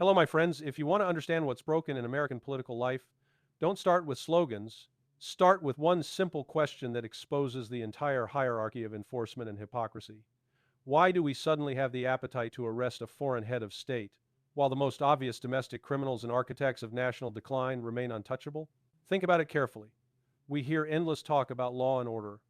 Hello, my friends. If you want to understand what's broken in American political life, don't start with slogans. Start with one simple question that exposes the entire hierarchy of enforcement and hypocrisy. Why do we suddenly have the appetite to arrest a foreign head of state, while the most obvious domestic criminals and architects of national decline remain untouchable? Think about it carefully. We hear endless talk about law and order,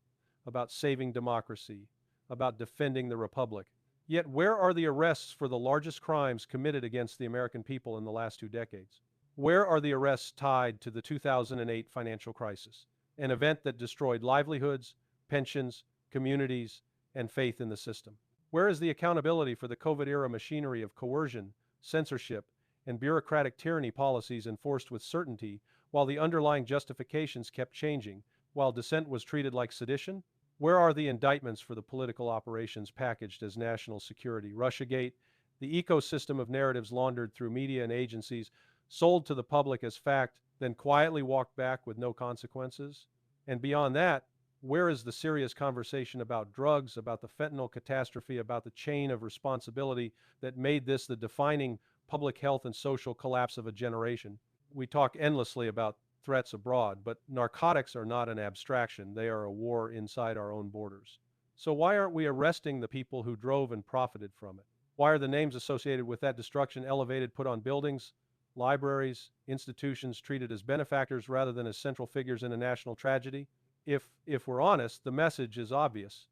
about saving democracy, about defending the republic. Yet where are the arrests for the largest crimes committed against the American people in the last 2 decades? Where are the arrests tied to the 2008 financial crisis, an event that destroyed livelihoods, pensions, communities, and faith in the system? Where is the accountability for the COVID-era machinery of coercion, censorship, and bureaucratic tyranny policies enforced with certainty while the underlying justifications kept changing, while dissent was treated like sedition? Where are the indictments for the political operations packaged as national security? Russiagate, the ecosystem of narratives laundered through media and agencies, sold to the public as fact, then quietly walked back with no consequences? And beyond that, where is the serious conversation about drugs, about the fentanyl catastrophe, about the chain of responsibility that made this the defining public health and social collapse of a generation? We talk endlessly about threats abroad, but narcotics are not an abstraction. They are a war inside our own borders. So why aren't we arresting the people who drove and profited from it? Why are the names associated with that destruction elevated, put on buildings, libraries, institutions treated as benefactors rather than as central figures in a national tragedy? If we're honest, the message is obvious.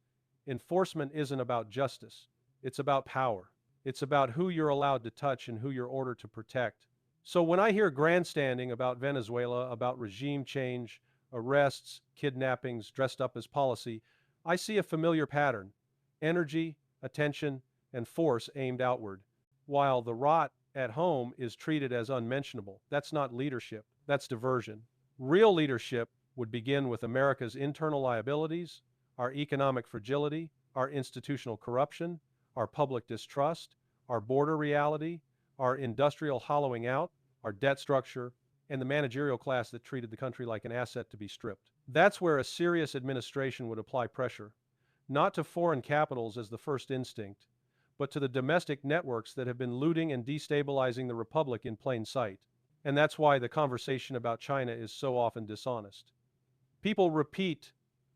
Enforcement isn't about justice. It's about power. It's about who you're allowed to touch and who you're ordered to protect. So when I hear grandstanding about Venezuela, about regime change, arrests, kidnappings dressed up as policy, I see a familiar pattern: energy, attention, and force aimed outward, while the rot at home is treated as unmentionable. That's not leadership, that's diversion. Real leadership would begin with America's internal liabilities, our economic fragility, our institutional corruption, our public distrust, our border reality, our industrial hollowing out, our debt structure, and the managerial class that treated the country like an asset to be stripped. That's where a serious administration would apply pressure, not to foreign capitals as the first instinct, but to the domestic networks that have been looting and destabilizing the republic in plain sight. And that's why the conversation about China is so often dishonest. People repeat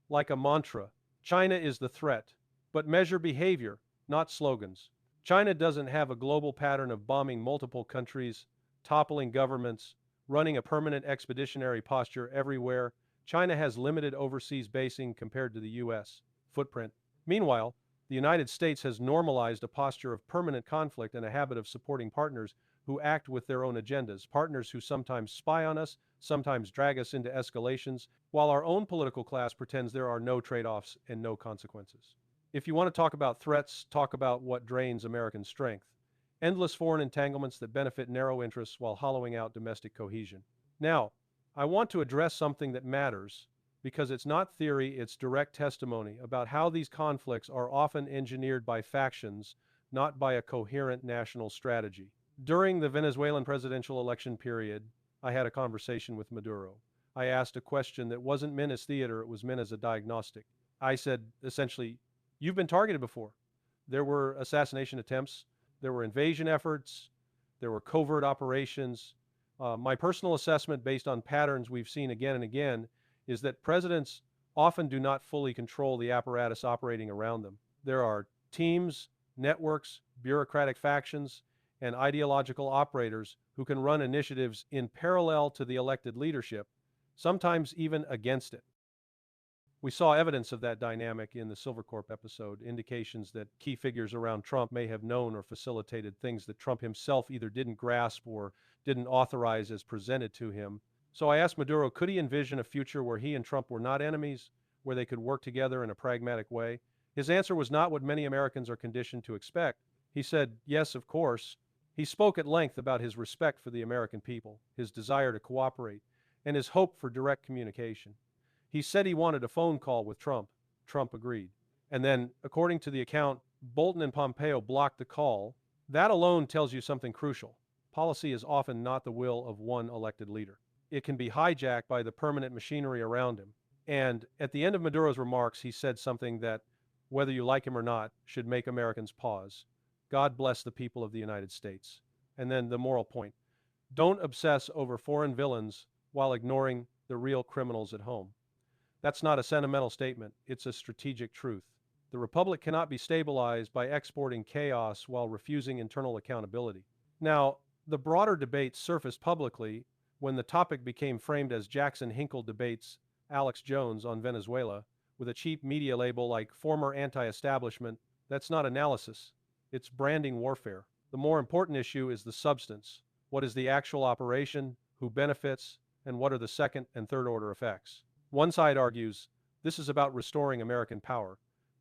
like a mantra, China is the threat, but measure behavior, not slogans. China doesn't have a global pattern of bombing multiple countries, toppling governments, running a permanent expeditionary posture everywhere. China has limited overseas basing compared to the U.S. footprint. Meanwhile, the United States has normalized a posture of permanent conflict and a habit of supporting partners who act with their own agendas, partners who sometimes spy on us, sometimes drag us into escalations, while our own political class pretends there are no trade-offs and no consequences. If you want to talk about threats, talk about what drains American strength: endless foreign entanglements that benefit narrow interests while hollowing out domestic cohesion. Now, I want to address something that matters, because it's not theory, it's direct testimony about how these conflicts are often engineered by factions, not by a coherent national strategy. During the Venezuelan presidential election period, I had a conversation with Maduro. I asked a question that wasn't meant as theater, it was meant as a diagnostic. I said, essentially, you've been targeted before. There were assassination attempts, there were invasion efforts, there were covert operations. My personal assessment, based on patterns we've seen again and again, is that presidents often do not fully control the apparatus operating around them. There are teams, networks, bureaucratic factions, and ideological operators who can run initiatives in parallel to the elected leadership, sometimes even against it. We saw evidence of that dynamic in the Silvercorp episode, indications that key figures around Trump may have known or facilitated things that Trump himself either didn't grasp or didn't authorize as presented to him. So I asked Maduro, could he envision a future where he and Trump were not enemies, where they could work together in a pragmatic way? His answer was not what many Americans are conditioned to expect. He said, yes, of course. He spoke at length about his respect for the American people, his desire to cooperate, and his hope for direct communication. He said he wanted a phone call with Trump. Trump agreed. And then, according to the account, Bolton and Pompeo blocked the call. That alone tells you something crucial. Policy is often not the will of one elected leader. It can be hijacked by the permanent machinery around him. And at the end of Maduro's remarks, he said something that, whether you like him or not, should make Americans pause. God bless the people of the United States. And then the moral point. Don't obsess over foreign villains while ignoring the real criminals at home. That's not a sentimental statement, it's a strategic truth. The Republic cannot be stabilized by exporting chaos while refusing internal accountability. Now, the broader debate surfaced publicly when the topic became framed as Jackson Hinkle debates Alex Jones on Venezuela with a cheap media label like former anti-establishment. That's not analysis, it's branding warfare. The more important issue is the substance. What is the actual operation, who benefits, and what are the second and third order effects? One side argues this is about restoring American power,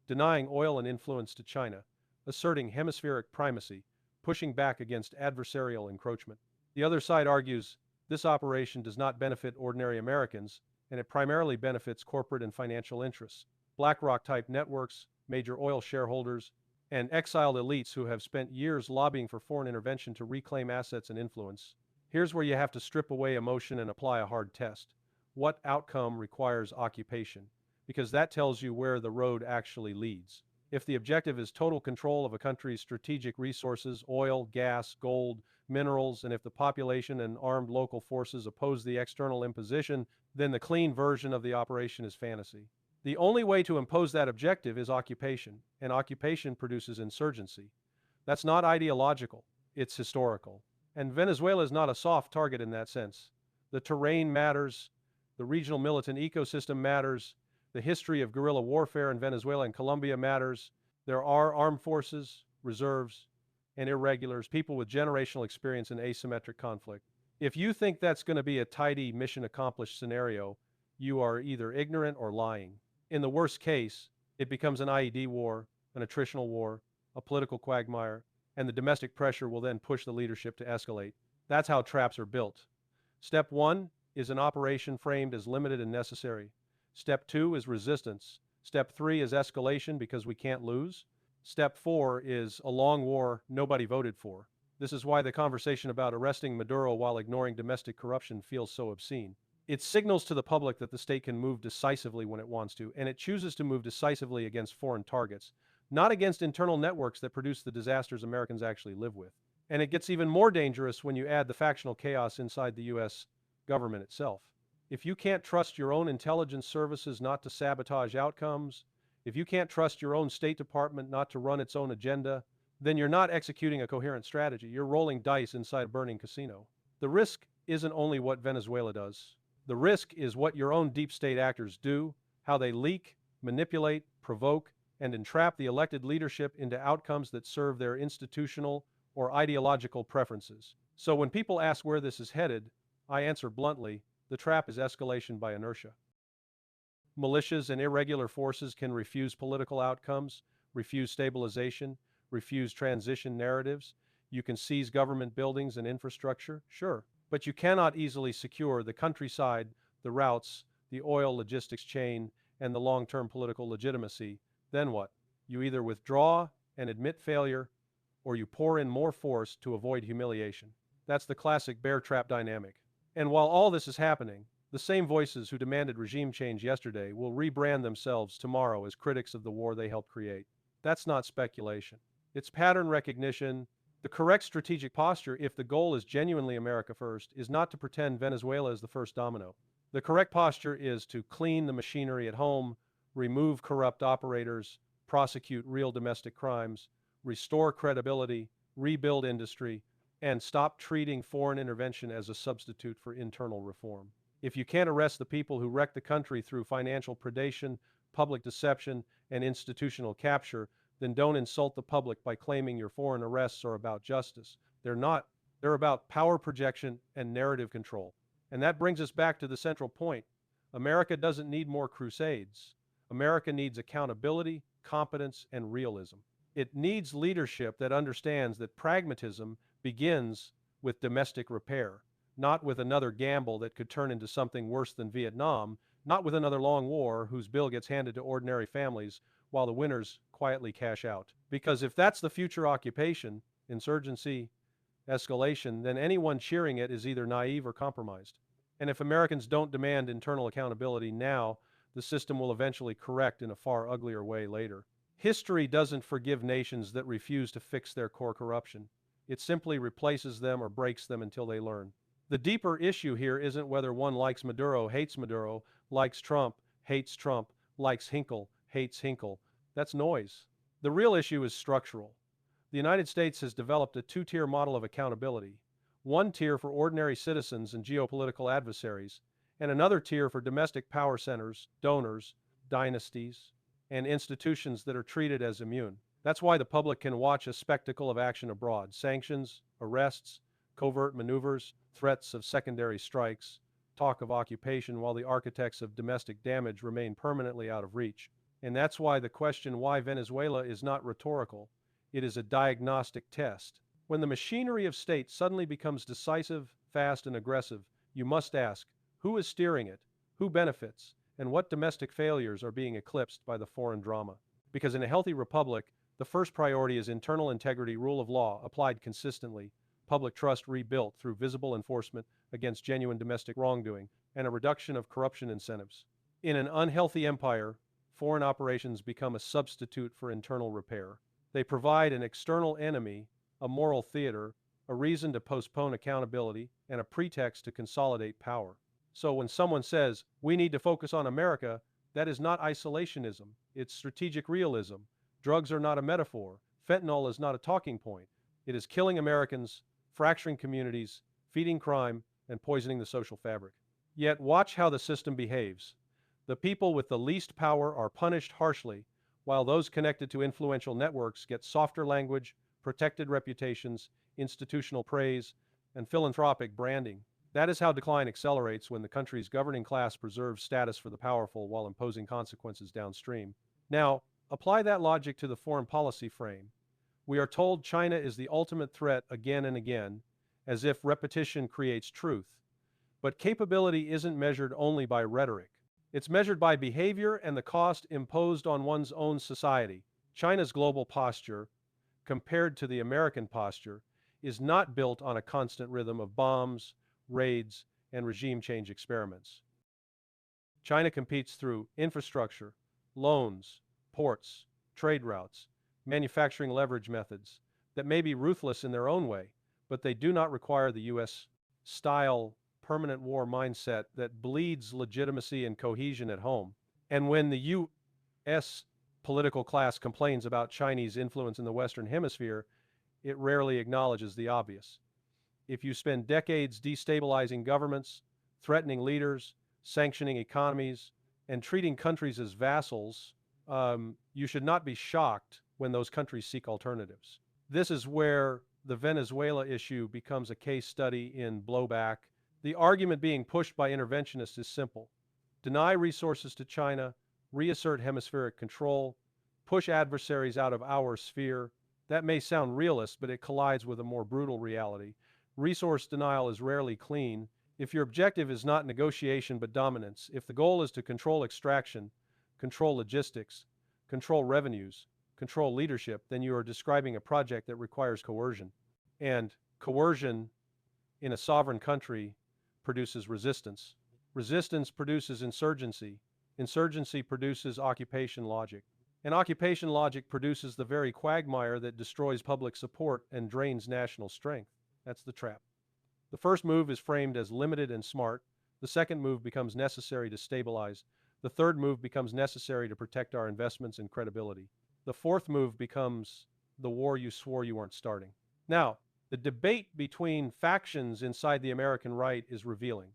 denying oil and influence to China, asserting hemispheric primacy, pushing back against adversarial encroachment. The other side argues this operation does not benefit ordinary Americans, and it primarily benefits corporate and financial interests, BlackRock-type networks, major oil shareholders, and exiled elites who have spent years lobbying for foreign intervention to reclaim assets and influence. Here's where you have to strip away emotion and apply a hard test. What outcome requires occupation? Because that tells you where the road actually leads. If the objective is total control of a country's strategic resources, oil, gas, gold, minerals, and if the population and armed local forces oppose the external imposition, then the clean version of the operation is fantasy. The only way to impose that objective is occupation, and occupation produces insurgency. That's not ideological, it's historical. And Venezuela is not a soft target in that sense. The terrain matters, the regional militant ecosystem matters, the history of guerrilla warfare in Venezuela and Colombia matters. There are armed forces, reserves, and irregulars, people with generational experience in asymmetric conflict. If you think that's going to be a tidy mission accomplished scenario, you are either ignorant or lying. In the worst case, it becomes an IED war, an attritional war, a political quagmire, and the domestic pressure will then push the leadership to escalate. That's how traps are built. Step 1 is an operation framed as limited and necessary. Step 2 is resistance. Step 3 is escalation because we can't lose. Step 4 is a long war nobody voted for. This is why the conversation about arresting Maduro while ignoring domestic corruption feels so obscene. It signals to the public that the state can move decisively when it wants to, and it chooses to move decisively against foreign targets, not against internal networks that produce the disasters Americans actually live with. And it gets even more dangerous when you add the factional chaos inside the U.S. government itself. If you can't trust your own intelligence services not to sabotage outcomes, if you can't trust your own State Department not to run its own agenda, then you're not executing a coherent strategy. You're rolling dice inside a burning casino. The risk isn't only what Venezuela does. The risk is what your own deep state actors do, how they leak, manipulate, provoke, and entrap the elected leadership into outcomes that serve their institutional or ideological preferences. So when people ask where this is headed, I answer bluntly, the trap is escalation by inertia. Militias and irregular forces can refuse political outcomes, refuse stabilization, refuse transition narratives. You can seize government buildings and infrastructure, sure, but you cannot easily secure the countryside, the routes, the oil logistics chain, and the long-term political legitimacy. Then what? You either withdraw and admit failure, or you pour in more force to avoid humiliation. That's the classic bear trap dynamic. And while all this is happening, the same voices who demanded regime change yesterday will rebrand themselves tomorrow as critics of the war they helped create. That's not speculation. It's pattern recognition. The correct strategic posture, if the goal is genuinely America first, is not to pretend Venezuela is the first domino. The correct posture is to clean the machinery at home, remove corrupt operators, prosecute real domestic crimes, restore credibility, rebuild industry, and stop treating foreign intervention as a substitute for internal reform. If you can't arrest the people who wreck the country through financial predation, public deception, and institutional capture, then don't insult the public by claiming your foreign arrests are about justice. They're not. They're about power projection and narrative control. And that brings us back to the central point. America doesn't need more crusades. America needs accountability, competence, and realism. It needs leadership that understands that pragmatism begins with domestic repair, not with another gamble that could turn into something worse than Vietnam, not with another long war whose bill gets handed to ordinary families while the winners quietly cash out. Because if that's the future occupation, insurgency, escalation, then anyone cheering it is either naive or compromised. And if Americans don't demand internal accountability now, the system will eventually correct in a far uglier way later. History doesn't forgive nations that refuse to fix their core corruption. It simply replaces them or breaks them until they learn. The deeper issue here isn't whether one likes Maduro, hates Maduro, likes Trump, hates Trump, likes Hinkle, hates Hinkle. That's noise. The real issue is structural. The United States has developed a two-tier model of accountability. One tier for ordinary citizens and geopolitical adversaries, and another tier for domestic power centers, donors, dynasties, and institutions that are treated as immune. That's why the public can watch a spectacle of action abroad: sanctions, arrests, covert maneuvers, threats of secondary strikes, talk of occupation, while the architects of domestic damage remain permanently out of reach. And that's why the question why Venezuela is not rhetorical. It is a diagnostic test. When the machinery of state suddenly becomes decisive, fast, and aggressive, you must ask, who is steering it? Who benefits? And what domestic failures are being eclipsed by the foreign drama? Because in a healthy republic, the first priority is internal integrity, rule of law applied consistently, public trust rebuilt through visible enforcement against genuine domestic wrongdoing, and a reduction of corruption incentives. In an unhealthy empire, foreign operations become a substitute for internal repair. They provide an external enemy, a moral theater, a reason to postpone accountability, and a pretext to consolidate power. So when someone says, we need to focus on America, that is not isolationism, it's strategic realism. Drugs are not a metaphor. Fentanyl is not a talking point. It is killing Americans, fracturing communities, feeding crime, and poisoning the social fabric. Yet watch how the system behaves. The people with the least power are punished harshly, while those connected to influential networks get softer language, protected reputations, institutional praise, and philanthropic branding. That is how decline accelerates when the country's governing class preserves status for the powerful while imposing consequences downstream. Now, apply that logic to the foreign policy frame. We are told China is the ultimate threat again and again, as if repetition creates truth. But capability isn't measured only by rhetoric. It's measured by behavior and the cost imposed on one's own society. China's global posture, compared to the American posture, is not built on a constant rhythm of bombs, raids, and regime change experiments. China competes through infrastructure, loans, ports, trade routes, manufacturing leverage methods that may be ruthless in their own way, but they do not require the US-style permanent war mindset that bleeds legitimacy and cohesion at home. And when the US political class complains about Chinese influence in the Western Hemisphere, it rarely acknowledges the obvious. If you spend decades destabilizing governments, threatening leaders, sanctioning economies, and treating countries as vassals, you should not be shocked when those countries seek alternatives. This is where the Venezuela issue becomes a case study in blowback. The argument being pushed by interventionists is simple: deny resources to China, reassert hemispheric control, push adversaries out of our sphere. That may sound realist, but it collides with a more brutal reality. Resource denial is rarely clean. If your objective is not negotiation but dominance, if the goal is to control extraction, control logistics, control revenues, control leadership, then you are describing a project that requires coercion. And coercion in a sovereign country produces resistance. Resistance produces insurgency. Insurgency produces occupation logic. And occupation logic produces the very quagmire that destroys public support and drains national strength. That's the trap. The first move is framed as limited and smart. The second move becomes necessary to stabilize. The third move becomes necessary to protect our investments and credibility. The fourth move becomes the war you swore you weren't starting. Now, the debate between factions inside the American right is revealing.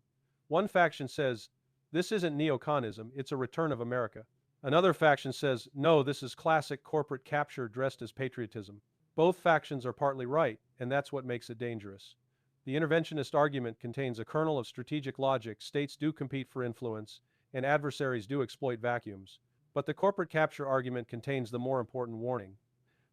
One faction says, this isn't neoconism, it's a return of America. Another faction says, no, this is classic corporate capture dressed as patriotism. Both factions are partly right, and that's what makes it dangerous. The interventionist argument contains a kernel of strategic logic. States do compete for influence, and adversaries do exploit vacuums. But the corporate capture argument contains the more important warning.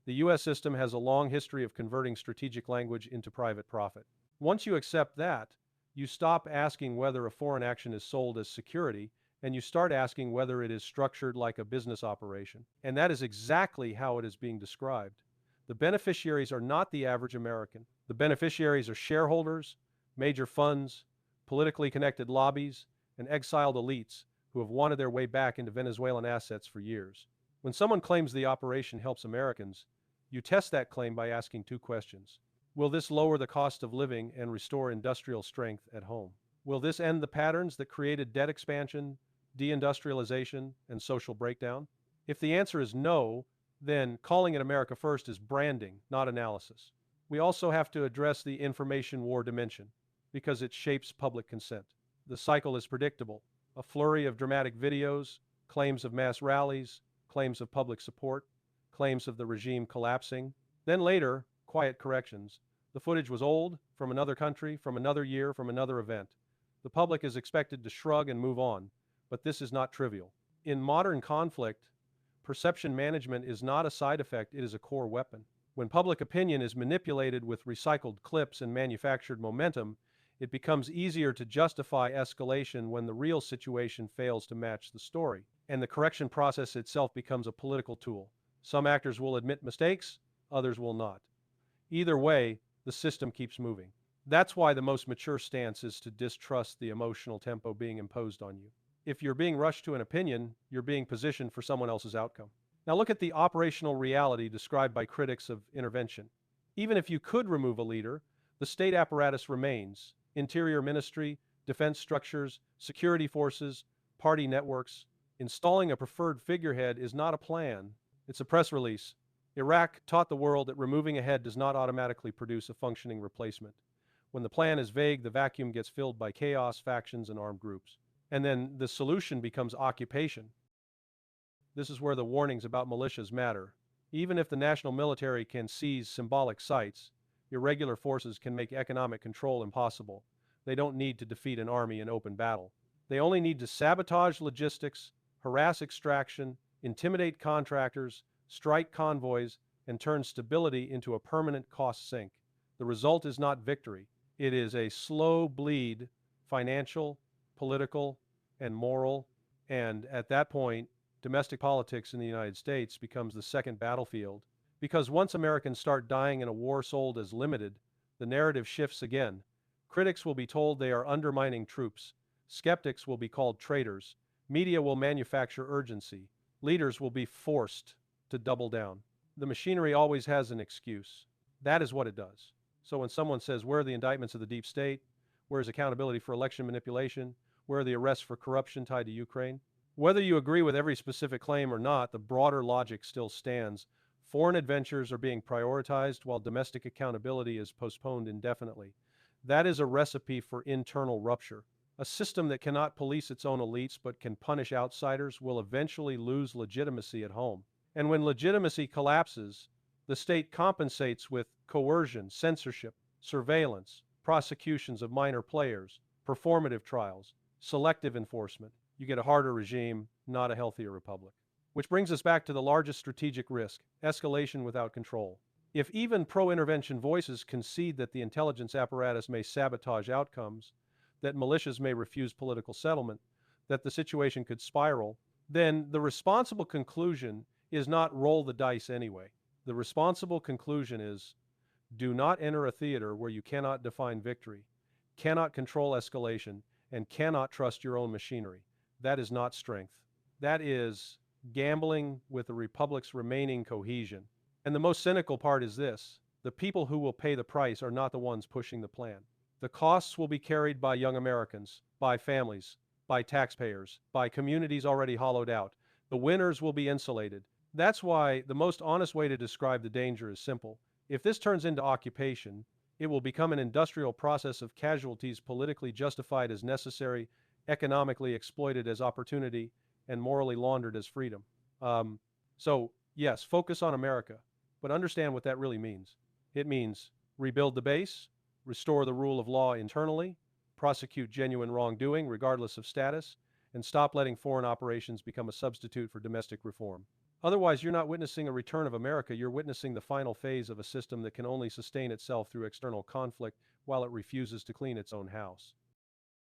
The US system has a long history of converting strategic language into private profit. Once you accept that, you stop asking whether a foreign action is sold as security, and you start asking whether it is structured like a business operation. And that is exactly how it is being described. The beneficiaries are not the average American. The beneficiaries are shareholders, major funds, politically connected lobbies, and exiled elites who have wanted their way back into Venezuelan assets for years. When someone claims the operation helps Americans, you test that claim by asking two questions. Will this lower the cost of living and restore industrial strength at home? Will this end the patterns that created debt expansion, deindustrialization, and social breakdown? If the answer is no, then calling it America First is branding, not analysis. We also have to address the information war dimension, because it shapes public consent. The cycle is predictable. A flurry of dramatic videos, claims of mass rallies, claims of public support, claims of the regime collapsing. Then later, quiet corrections. The footage was old, from another country, from another year, from another event. The public is expected to shrug and move on, but this is not trivial. In modern conflict, perception management is not a side effect, it is a core weapon. When public opinion is manipulated with recycled clips and manufactured momentum, it becomes easier to justify escalation when the real situation fails to match the story. And the correction process itself becomes a political tool. Some actors will admit mistakes, others will not. Either way, the system keeps moving. That's why the most mature stance is to distrust the emotional tempo being imposed on you. If you're being rushed to an opinion, you're being positioned for someone else's outcome. Now look at the operational reality described by critics of intervention. Even if you could remove a leader, the state apparatus remains. Interior Ministry, defense structures, security forces, party networks. Installing a preferred figurehead is not a plan, it's a press release. Iraq taught the world that removing a head does not automatically produce a functioning replacement. When the plan is vague, the vacuum gets filled by chaos, factions, and armed groups. And then the solution becomes occupation. This is where the warnings about militias matter. Even if the national military can seize symbolic sites, irregular forces can make economic control impossible. They don't need to defeat an army in open battle. They only need to sabotage logistics, harass extraction, intimidate contractors, strike convoys, and turn stability into a permanent cost sink. The result is not victory. It is a slow bleed, financial, political, and moral. And at that point, domestic politics in the United States becomes the second battlefield. Because once Americans start dying in a war sold as limited, the narrative shifts again. Critics will be told they are undermining troops. Skeptics will be called traitors. Media will manufacture urgency. Leaders will be forced to double down. The machinery always has an excuse. That is what it does. So when someone says, where are the indictments of the deep state? Where is accountability for election manipulation? Where are the arrests for corruption tied to Ukraine? Whether you agree with every specific claim or not, the broader logic still stands. Foreign adventures are being prioritized while domestic accountability is postponed indefinitely. That is a recipe for internal rupture. A system that cannot police its own elites but can punish outsiders will eventually lose legitimacy at home. And when legitimacy collapses, the state compensates with coercion, censorship, surveillance, prosecutions of minor players, performative trials, selective enforcement. You get a harder regime, not a healthier republic. Which brings us back to the largest strategic risk, escalation without control. If even pro-intervention voices concede that the intelligence apparatus may sabotage outcomes, that militias may refuse political settlement, that the situation could spiral, then the responsible conclusion is not roll the dice anyway. The responsible conclusion is do not enter a theater where you cannot define victory, cannot control escalation, and cannot trust your own machinery. That is not strength. That is gambling with the republic's remaining cohesion. And the most cynical part is this: the people who will pay the price are not the ones pushing the plan. The costs will be carried by young Americans, by families, by taxpayers, by communities already hollowed out. The winners will be insulated. That's why the most honest way to describe the danger is simple. If this turns into occupation, it will become an industrial process of casualties politically justified as necessary, economically exploited as opportunity, and morally laundered as freedom. So yes, focus on America, but understand what that really means. It means rebuild the base, restore the rule of law internally, prosecute genuine wrongdoing regardless of status, and stop letting foreign operations become a substitute for domestic reform. Otherwise, you're not witnessing a return of America, you're witnessing the final phase of a system that can only sustain itself through external conflict while it refuses to clean its own house.